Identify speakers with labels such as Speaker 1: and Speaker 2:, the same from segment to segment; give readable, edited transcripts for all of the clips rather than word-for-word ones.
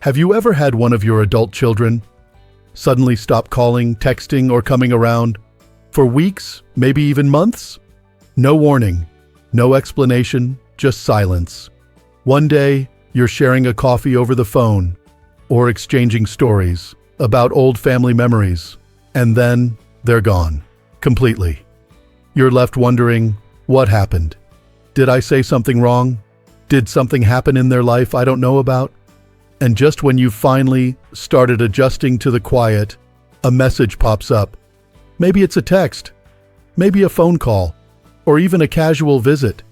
Speaker 1: Have you ever had one of your adult children suddenly stop calling, texting, or coming around for weeks, maybe even months? No warning, no explanation, just silence. One day, you're sharing a coffee over the phone or exchanging stories about old family memories, and then they're gone, completely. You're left wondering, what happened? Did I say something wrong? Did something happen in their life I don't know about? And just when you finally started adjusting to the quiet, a message pops up. Maybe it's a text, maybe a phone call, or even a casual visit.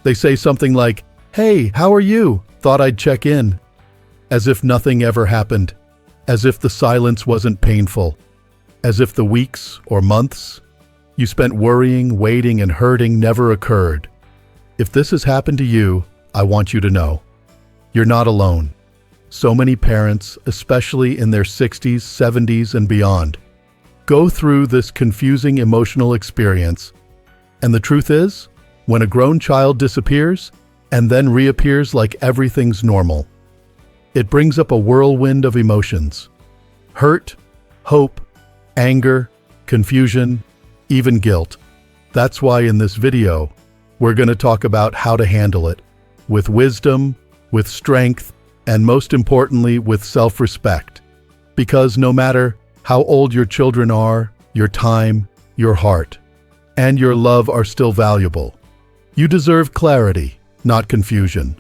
Speaker 1: They say something like, "Hey, how are you? Thought I'd check in." As if nothing ever happened, as if the silence wasn't painful, as if the weeks or months you spent worrying, waiting, and hurting never occurred. If this has happened to you, I want you to know, you're not alone. So many parents, especially in their 60s, 70s, and beyond, go through this confusing emotional experience. And the truth is, when a grown child disappears and then reappears like everything's normal, it brings up a whirlwind of emotions. Hurt, hope, anger, confusion, even guilt. That's why in this video, we're going to talk about how to handle it with wisdom, with strength, and most importantly, with self-respect. Because no matter how old your children are, your time, your heart, and your love are still valuable. You deserve clarity, not confusion.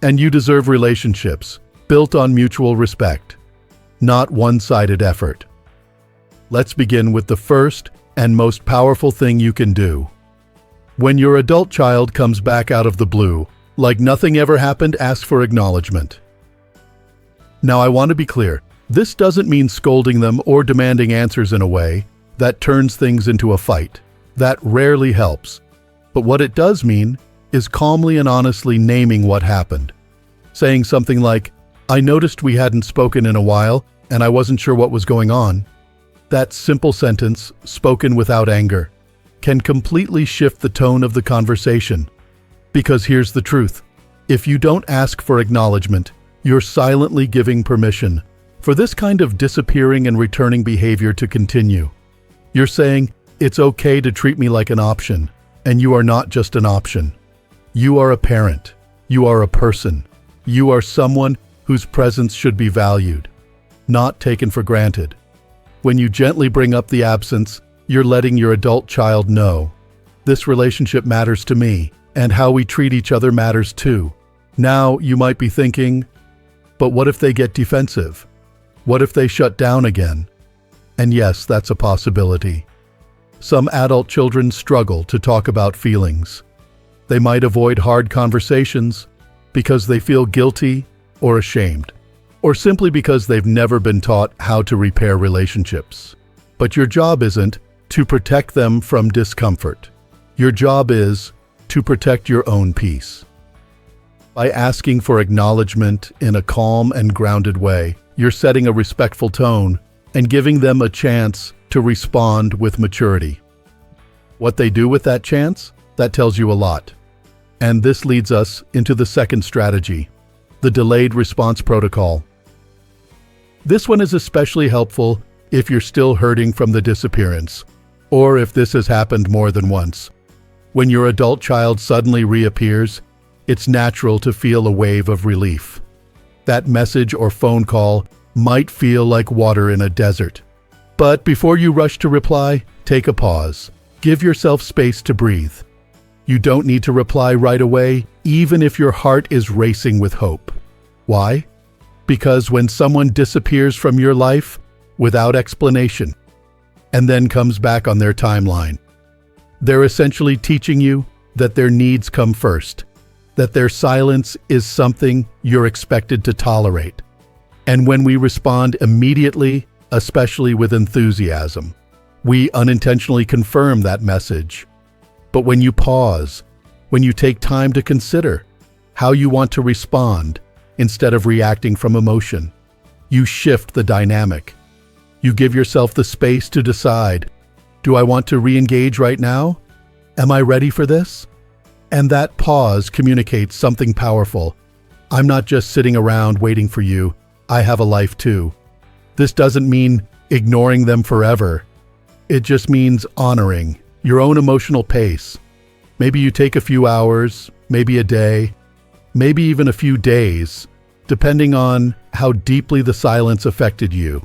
Speaker 1: And you deserve relationships built on mutual respect, not one-sided effort. Let's begin with the first and most powerful thing you can do. When your adult child comes back out of the blue, like nothing ever happened, ask for acknowledgement. Now, I want to be clear. This doesn't mean scolding them or demanding answers in a way that turns things into a fight. That rarely helps. But what it does mean is calmly and honestly naming what happened. Saying something like, "I noticed we hadn't spoken in a while, and I wasn't sure what was going on." That simple sentence, spoken without anger, can completely shift the tone of the conversation. Because here's the truth. If you don't ask for acknowledgement, you're silently giving permission for this kind of disappearing and returning behavior to continue. You're saying, it's okay to treat me like an option, and you are not just an option. You are a parent. You are a person. You are someone whose presence should be valued, not taken for granted. When you gently bring up the absence, you're letting your adult child know, this relationship matters to me, and how we treat each other matters too. Now, you might be thinking, but what if they get defensive? What if they shut down again? And yes, that's a possibility. Some adult children struggle to talk about feelings. They might avoid hard conversations because they feel guilty or ashamed, or simply because they've never been taught how to repair relationships. But your job isn't to protect them from discomfort. Your job is to protect your own peace. By asking for acknowledgement in a calm and grounded way, you're setting a respectful tone and giving them a chance to respond with maturity. What they do with that chance, that tells you a lot. And this leads us into the second strategy, the delayed response protocol. This one is especially helpful if you're still hurting from the disappearance, or if this has happened more than once. When your adult child suddenly reappears, it's natural to feel a wave of relief. That message or phone call might feel like water in a desert. But before you rush to reply, take a pause. Give yourself space to breathe. You don't need to reply right away, even if your heart is racing with hope. Why? Because when someone disappears from your life without explanation, and then comes back on their timeline, they're essentially teaching you that their needs come first, that their silence is something you're expected to tolerate. And when we respond immediately, especially with enthusiasm, we unintentionally confirm that message. But when you pause, when you take time to consider how you want to respond instead of reacting from emotion, you shift the dynamic. You give yourself the space to decide, do I want to re-engage right now? Am I ready for this? And that pause communicates something powerful. I'm not just sitting around waiting for you. I have a life too. This doesn't mean ignoring them forever. It just means honoring your own emotional pace. Maybe you take a few hours, maybe a day, maybe even a few days, depending on how deeply the silence affected you.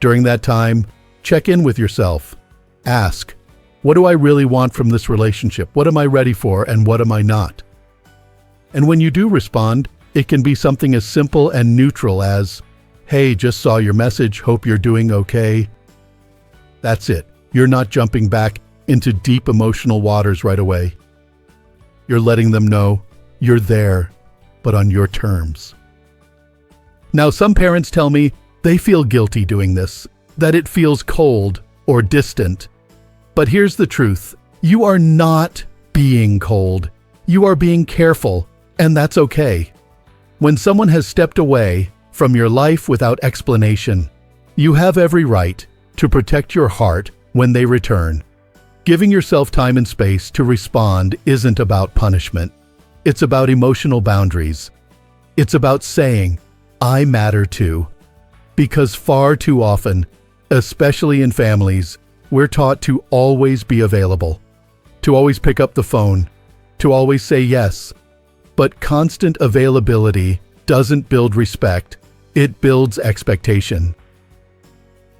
Speaker 1: During that time, check in with yourself. Ask, what do I really want from this relationship? What am I ready for and what am I not? And when you do respond, it can be something as simple and neutral as, hey, just saw your message, hope you're doing okay. That's it. You're not jumping back into deep emotional waters right away. You're letting them know you're there, but on your terms. Now, some parents tell me they feel guilty doing this, that it feels cold or distant. But here's the truth. You are not being cold. You are being careful, and that's okay. When someone has stepped away from your life without explanation, you have every right to protect your heart when they return. Giving yourself time and space to respond isn't about punishment. It's about emotional boundaries. It's about saying, I matter too. Because far too often, especially in families, we're taught to always be available, to always pick up the phone, to always say yes. But constant availability doesn't build respect, it builds expectation.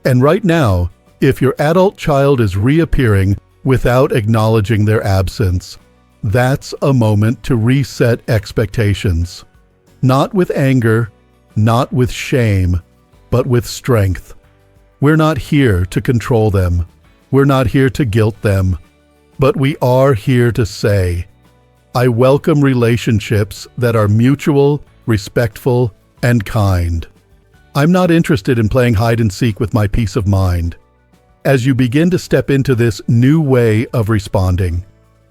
Speaker 1: And right now, if your adult child is reappearing without acknowledging their absence, that's a moment to reset expectations. Not with anger, not with shame, but with strength. We're not here to control them. We're not here to guilt them. But we are here to say, I welcome relationships that are mutual, respectful, and kind. I'm not interested in playing hide and seek with my peace of mind. As you begin to step into this new way of responding,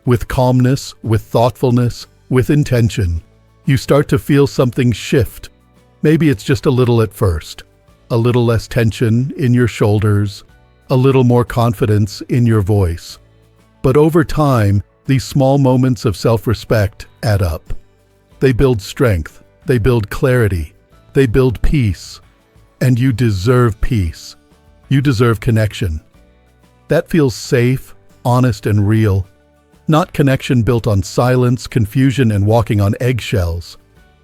Speaker 1: with calmness, with thoughtfulness, with intention, you start to feel something shift. Maybe it's just a little at first, a little less tension in your shoulders, a little more confidence in your voice. But over time, these small moments of self-respect add up. They build strength, they build clarity, they build peace. And you deserve peace. You deserve connection. That feels safe, honest, and real. Not connection built on silence, confusion, and walking on eggshells.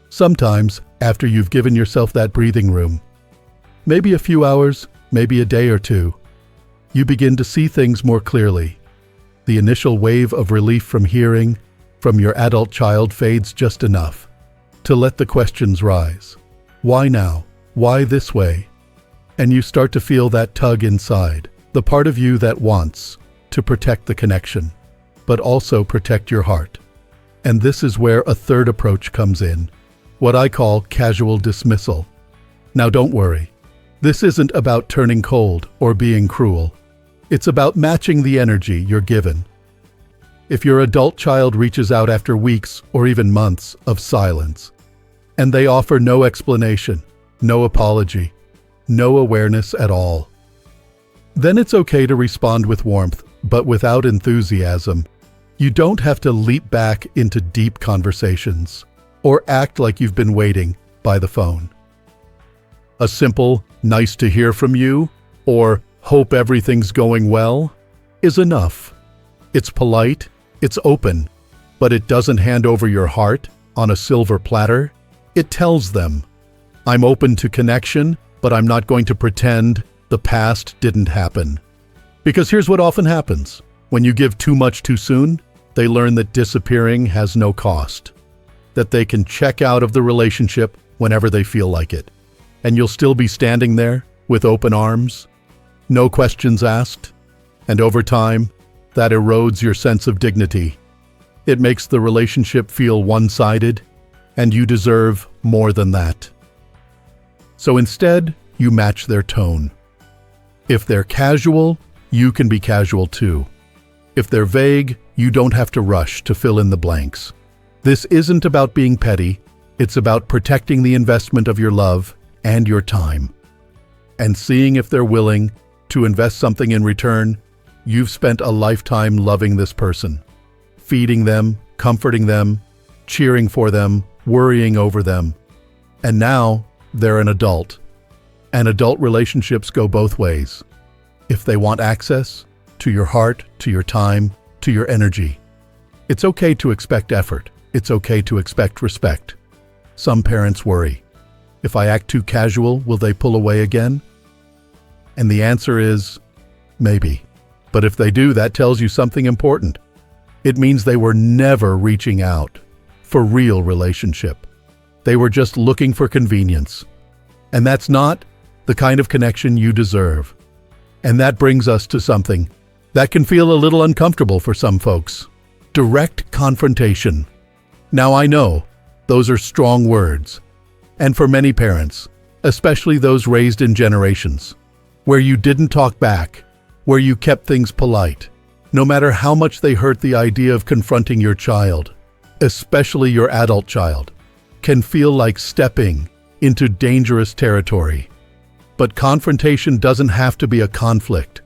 Speaker 1: Sometimes, after you've given yourself that breathing room, maybe a few hours, maybe a day or two, you begin to see things more clearly. The initial wave of relief from hearing from your adult child fades just enough to let the questions rise. Why now? Why this way? And you start to feel that tug inside, the part of you that wants to protect the connection, but also protect your heart. And this is where a third approach comes in, what I call casual dismissal. Now don't worry, this isn't about turning cold or being cruel. It's about matching the energy you're given. If your adult child reaches out after weeks or even months of silence, and they offer no explanation, no apology, no awareness at all, then it's okay to respond with warmth, but without enthusiasm. You don't have to leap back into deep conversations or act like you've been waiting by the phone. A simple, nice to hear from you, or hope everything's going well, is enough. It's polite, it's open, but it doesn't hand over your heart on a silver platter. It tells them, I'm open to connection, but I'm not going to pretend the past didn't happen. Because here's what often happens. When you give too much too soon, they learn that disappearing has no cost, that they can check out of the relationship whenever they feel like it. And you'll still be standing there with open arms, no questions asked, and over time, that erodes your sense of dignity. It makes the relationship feel one-sided, and you deserve more than that. So instead, you match their tone. If they're casual, you can be casual too. If they're vague, you don't have to rush to fill in the blanks. This isn't about being petty, it's about protecting the investment of your love and your time. And seeing if they're willing to invest something in return. You've spent a lifetime loving this person, feeding them, comforting them, cheering for them, worrying over them. And now they're an adult. And adult relationships go both ways. If they want access to your heart, to your time, to your energy, it's okay to expect effort. It's okay to expect respect. Some parents worry. If I act too casual, will they pull away again? And the answer is, maybe. But if they do, that tells you something important. It means they were never reaching out for real relationship. They were just looking for convenience. And that's not the kind of connection you deserve. And that brings us to something that can feel a little uncomfortable for some folks. Direct confrontation. Now I know, those are strong words. And for many parents, especially those raised in generations, where you didn't talk back, where you kept things polite, no matter how much they hurt, the idea of confronting your child, especially your adult child, can feel like stepping into dangerous territory. But confrontation doesn't have to be a conflict.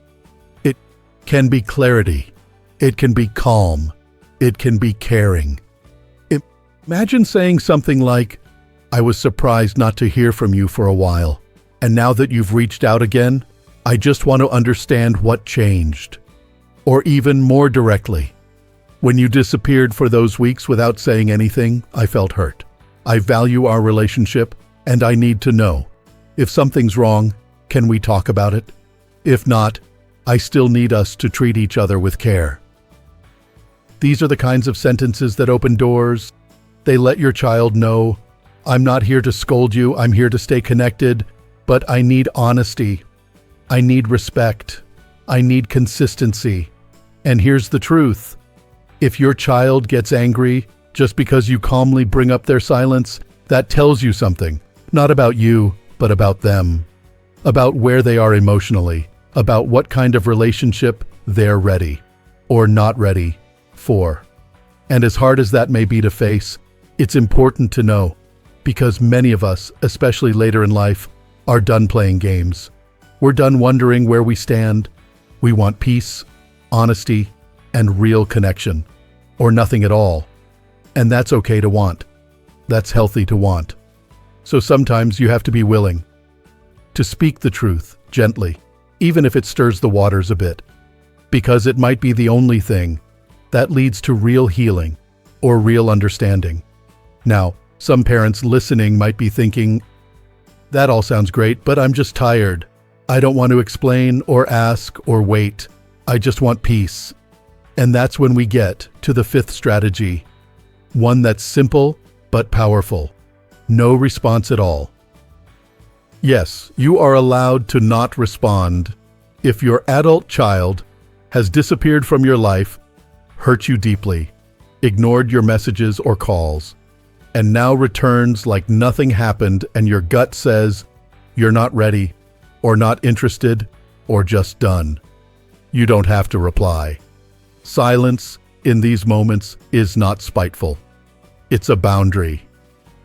Speaker 1: It can be clarity. It can be calm. It can be caring. Imagine saying something like, I was surprised not to hear from you for a while, and now that you've reached out again, I just want to understand what changed. Or even more directly, when you disappeared for those weeks without saying anything, I felt hurt. I value our relationship, and I need to know. If something's wrong, can we talk about it? If not, I still need us to treat each other with care. These are the kinds of sentences that open doors. They let your child know, I'm not here to scold you, I'm here to stay connected, but I need honesty. I need respect. I need consistency. And here's the truth. If your child gets angry just because you calmly bring up their silence, that tells you something, not about you, but about them, about where they are emotionally, about what kind of relationship they're ready or not ready for. And as hard as that may be to face, it's important to know, because many of us, especially later in life, are done playing games. We're done wondering where we stand. We want peace, honesty, and real connection, or nothing at all. And that's okay to want. That's healthy to want. So sometimes you have to be willing to speak the truth gently, even if it stirs the waters a bit, because it might be the only thing that leads to real healing or real understanding. Now, some parents listening might be thinking, that all sounds great, but I'm just tired. I don't want to explain or ask or wait. I just want peace. And that's when we get to the fifth strategy, one that's simple but powerful. No response at all. Yes, you are allowed to not respond if your adult child has disappeared from your life, hurt you deeply, ignored your messages or calls, and now returns like nothing happened, and your gut says you're not ready, or not interested, or just done. You don't have to reply. Silence in these moments is not spiteful. It's a boundary.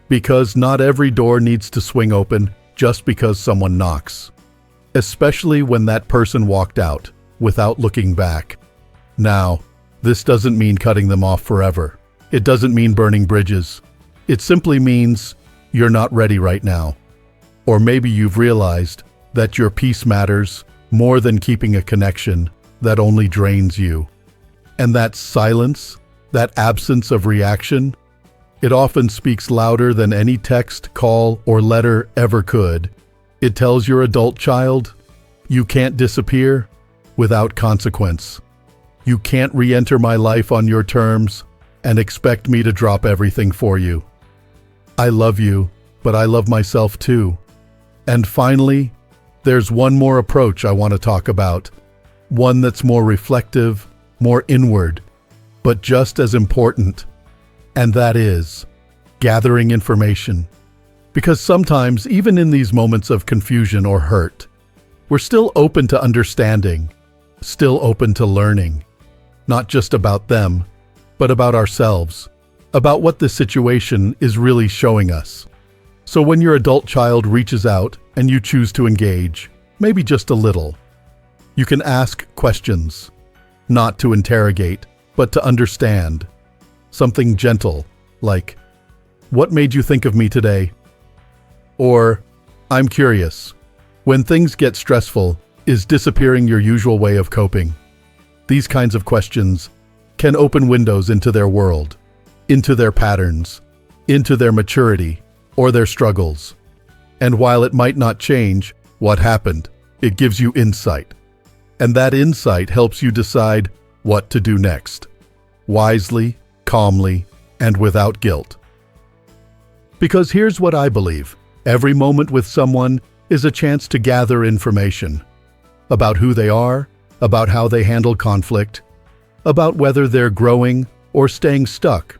Speaker 1: Because not every door needs to swing open just because someone knocks. Especially when that person walked out without looking back. Now, this doesn't mean cutting them off forever. It doesn't mean burning bridges. It simply means you're not ready right now. Or maybe you've realized that your peace matters more than keeping a connection that only drains you. And that silence, that absence of reaction, it often speaks louder than any text, call, or letter ever could. It tells your adult child, you can't disappear without consequence. You can't re-enter my life on your terms and expect me to drop everything for you. I love you, but I love myself too. And finally, there's one more approach I want to talk about. One that's more reflective, more inward, but just as important. And that is gathering information. Because sometimes, even in these moments of confusion or hurt, we're still open to understanding, still open to learning, not just about them, but about ourselves, about what the situation is really showing us. So when your adult child reaches out and you choose to engage, maybe just a little, you can ask questions, not to interrogate, but to understand. Something gentle, like, what made you think of me today? Or, I'm curious. When things get stressful, is disappearing your usual way of coping? These kinds of questions can open windows into their world, into their patterns, into their maturity, or their struggles. And while it might not change what happened, it gives you insight. And that insight helps you decide what to do next, wisely, calmly, and without guilt. Because here's what I believe. Every moment with someone is a chance to gather information about who they are, about how they handle conflict, about whether they're growing or staying stuck,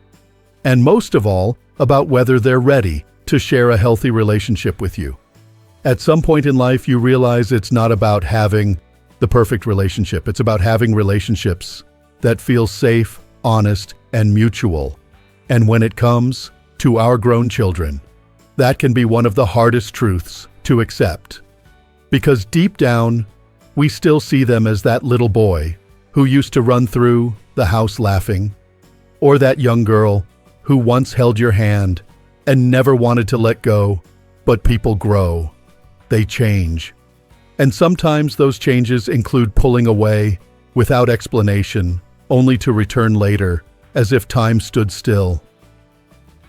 Speaker 1: and most of all, about whether they're ready to share a healthy relationship with you. At some point in life, you realize it's not about having the perfect relationship. It's about having relationships that feel safe, honest, and mutual. And when it comes to our grown children, that can be one of the hardest truths to accept. Because deep down, we still see them as that little boy who used to run through the house laughing, or that young girl who once held your hand and never wanted to let go. But people grow. They change. And sometimes those changes include pulling away without explanation, only to return later, as if time stood still.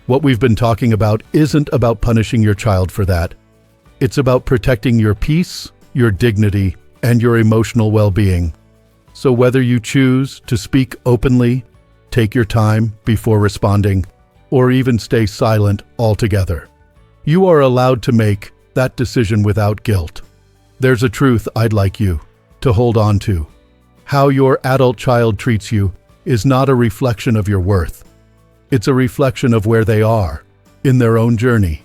Speaker 1: What we've been talking about isn't about punishing your child for that. It's about protecting your peace, your dignity, and your emotional well-being. So whether you choose to speak openly, take your time before responding, or even stay silent altogether, you are allowed to make that decision without guilt. There's a truth I'd like you to hold on to. How your adult child treats you is not a reflection of your worth. It's a reflection of where they are in their own journey,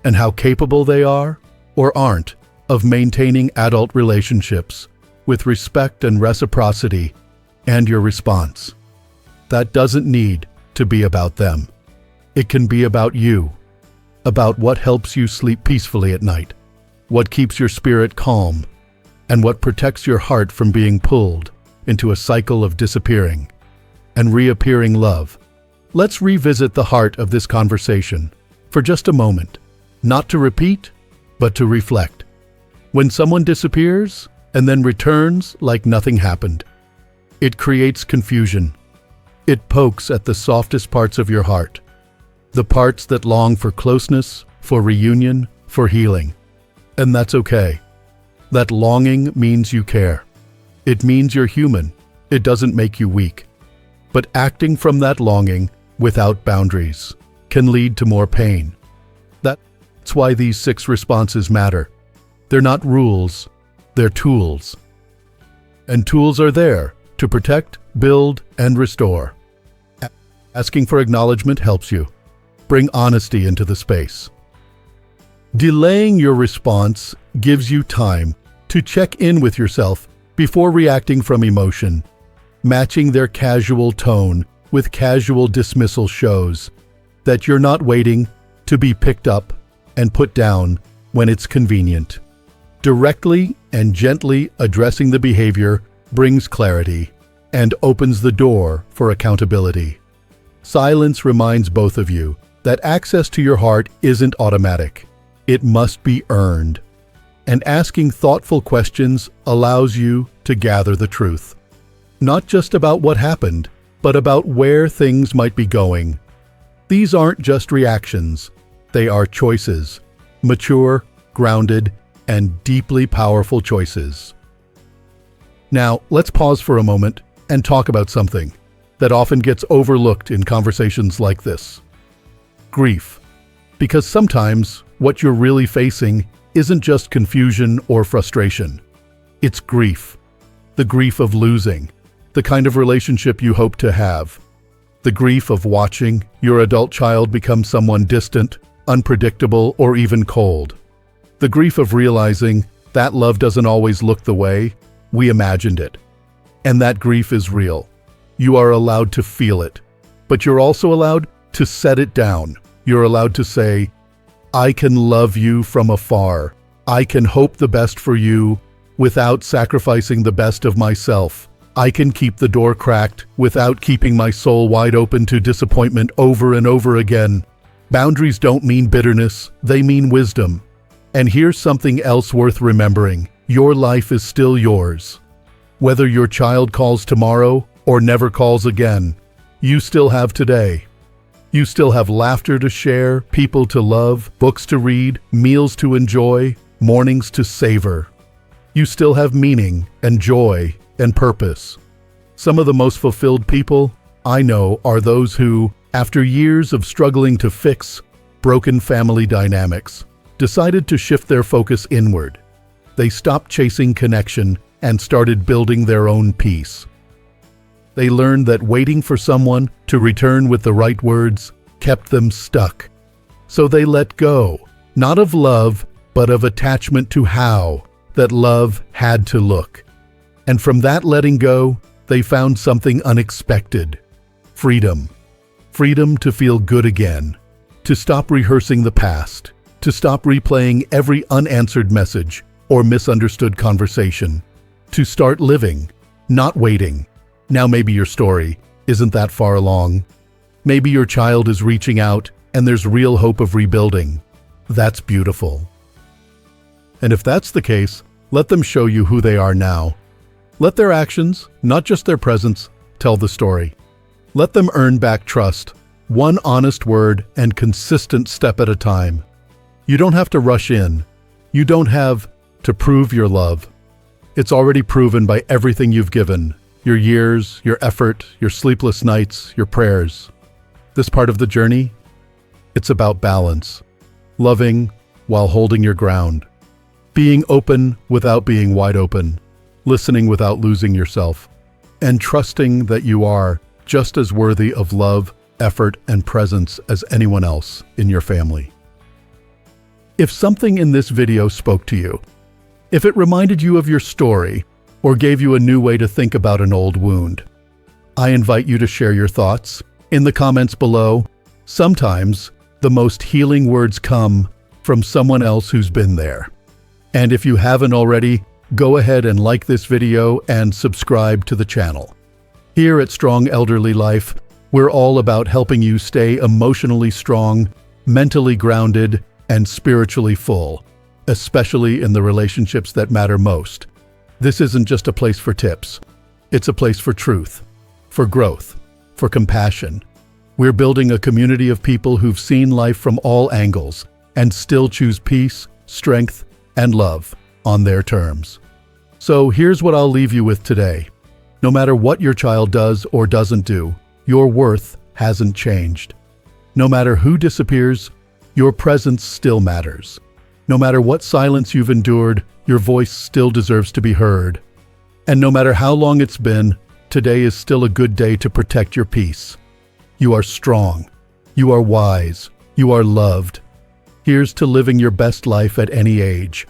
Speaker 1: and how capable they are or aren't of maintaining adult relationships with respect and reciprocity, and your response. That doesn't need to be about them. It can be about you, about what helps you sleep peacefully at night, what keeps your spirit calm, and what protects your heart from being pulled into a cycle of disappearing and reappearing love. Let's revisit the heart of this conversation for just a moment, not to repeat, but to reflect. When someone disappears and then returns like nothing happened, it creates confusion. It pokes at the softest parts of your heart, the parts that long for closeness, for reunion, for healing. And that's okay. That longing means you care. It means you're human. It doesn't make you weak. But acting from that longing without boundaries can lead to more pain. That's why these 6 responses matter. They're not rules, they're tools. And tools are there to protect, build, and restore. Asking for acknowledgement helps you. Bring honesty into the space. Delaying your response gives you time to check in with yourself before reacting from emotion. Matching their casual tone with casual dismissal shows that you're not waiting to be picked up and put down when it's convenient. Directly and gently addressing the behavior brings clarity and opens the door for accountability. Silence reminds both of you that access to your heart isn't automatic. It must be earned. And asking thoughtful questions allows you to gather the truth. Not just about what happened, but about where things might be going. These aren't just reactions. They are choices. Mature, grounded, and deeply powerful choices. Now, let's pause for a moment and talk about something that often gets overlooked in conversations like this. Grief. Because sometimes what you're really facing isn't just confusion or frustration. It's grief. The grief of losing the kind of relationship you hope to have. The grief of watching your adult child become someone distant, unpredictable, or even cold. The grief of realizing that love doesn't always look the way we imagined it. And that grief is real. You are allowed to feel it, but you're also allowed to set it down. You're allowed to say, I can love you from afar. I can hope the best for you without sacrificing the best of myself. I can keep the door cracked without keeping my soul wide open to disappointment over and over again. Boundaries don't mean bitterness, they mean wisdom. And here's something else worth remembering. Your life is still yours. Whether your child calls tomorrow or never calls again, you still have today. You still have laughter to share, people to love, books to read, meals to enjoy, mornings to savor. You still have meaning and joy and purpose. Some of the most fulfilled people I know are those who, after years of struggling to fix broken family dynamics, decided to shift their focus inward. They stopped chasing connection and started building their own peace. They learned that waiting for someone to return with the right words kept them stuck. So they let go, not of love, but of attachment to how that love had to look. And from that letting go, they found something unexpected. Freedom. Freedom to feel good again, to stop rehearsing the past, to stop replaying every unanswered message or misunderstood conversation, to start living, not waiting. Now maybe your story isn't that far along. Maybe your child is reaching out and there's real hope of rebuilding. That's beautiful. And if that's the case, let them show you who they are now. Let their actions, not just their presence, tell the story. Let them earn back trust, one honest word and consistent step at a time. You don't have to rush in. You don't have to prove your love. It's already proven by everything you've given, your years, your effort, your sleepless nights, your prayers. This part of the journey, it's about balance, loving while holding your ground, being open without being wide open, listening without losing yourself, and trusting that you are just as worthy of love, effort, and presence as anyone else in your family. If something in this video spoke to you, if it reminded you of your story or gave you a new way to think about an old wound, I invite you to share your thoughts in the comments below. Sometimes the most healing words come from someone else who's been there. And if you haven't already, go ahead and like this video and subscribe to the channel. Here at Strong Elderly Life, we're all about helping you stay emotionally strong, mentally grounded, and spiritually full, especially in the relationships that matter most. This isn't just a place for tips. It's a place for truth, for growth, for compassion. We're building a community of people who've seen life from all angles and still choose peace, strength, and love on their terms. So here's what I'll leave you with today. No matter what your child does or doesn't do, your worth hasn't changed. No matter who disappears, your presence still matters. No matter what silence you've endured, your voice still deserves to be heard. And no matter how long it's been, today is still a good day to protect your peace. You are strong. You are wise. You are loved. Here's to living your best life at any age,